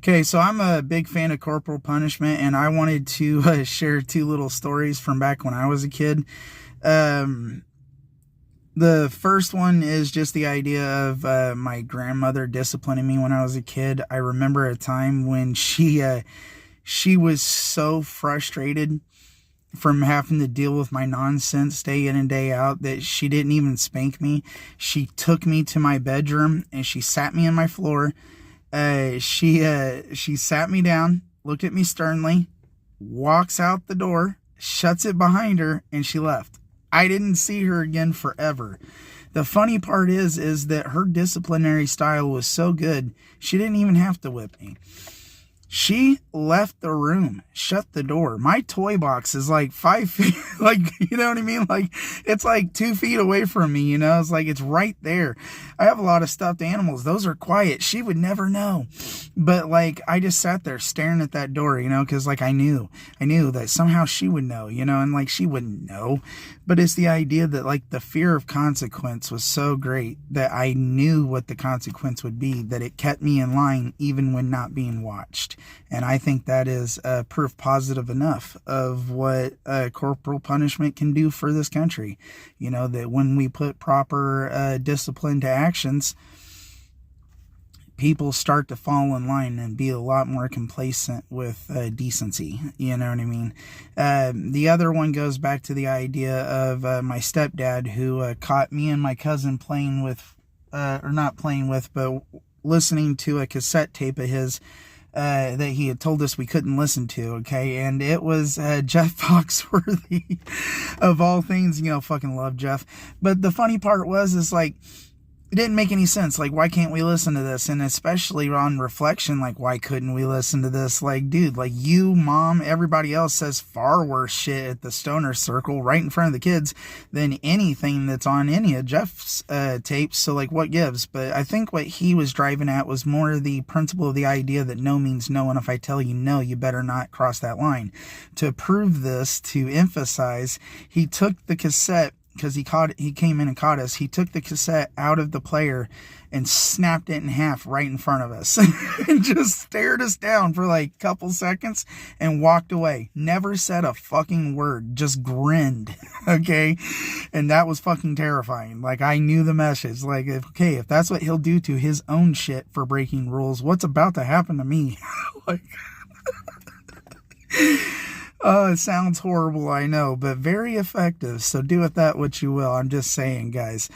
Okay, so I'm a big fan of corporal punishment, and I wanted to share two little stories from back when I was a kid. Um, the first one is just the idea of my grandmother disciplining me when I was a kid. I remember a time when she was so frustrated from having to deal with my nonsense day in and day out that she didn't even spank me. She took me to my bedroom and she sat me on my floor. She sat me down, looked at me sternly, walks out the door, shuts it behind her, and she left. I didn't see her again forever. The funny part is that her disciplinary style was so good, she didn't even have to whip me. She left the room, shut the door. My toy box is like 5 feet, like, you know what I mean? Like, it's like 2 feet away from me, you know? It's like, it's right there. I have a lot of stuffed animals. Those are quiet. She would never know. But, like, I just sat there staring at that door, you know, because, like, I knew that somehow she would know, you know, and, like, she wouldn't know. But it's the idea that, like, the fear of consequence was so great that I knew what the consequence would be, that it kept me in line even when not being watched. And I think that is proof positive enough of what corporal punishment can do for this country. You know, that when we put proper discipline to actions, people start to fall in line and be a lot more complacent with decency. You know what I mean? The other one goes back to the idea of my stepdad, who caught me and my cousin playing with, or not playing with, but listening to a cassette tape of his that he had told us we couldn't listen to, okay? And it was Jeff Foxworthy, of all things. You know, fucking love Jeff. But the funny part is like, it didn't make any sense. Like, why can't we listen to this? And especially on reflection, like, why couldn't we listen to this? Like, dude, like, you, mom, everybody else says far worse shit at the stoner circle right in front of the kids than anything that's on any of Jeff's tapes. So, like, what gives? But I think what he was driving at was more the principle of the idea that no means no, and if I tell you no, you better not cross that line. To prove this, to emphasize, he took the cassette, because he came in and caught us. He took the cassette out of the player and snapped it in half right in front of us and just stared us down for like a couple seconds and walked away. Never said a fucking word, just grinned. Okay. And that was fucking terrifying. Like, I knew the message. Like, if that's what he'll do to his own shit for breaking rules, what's about to happen to me? Like, oh, it sounds horrible, I know, but very effective. So do with that what you will. I'm just saying, guys.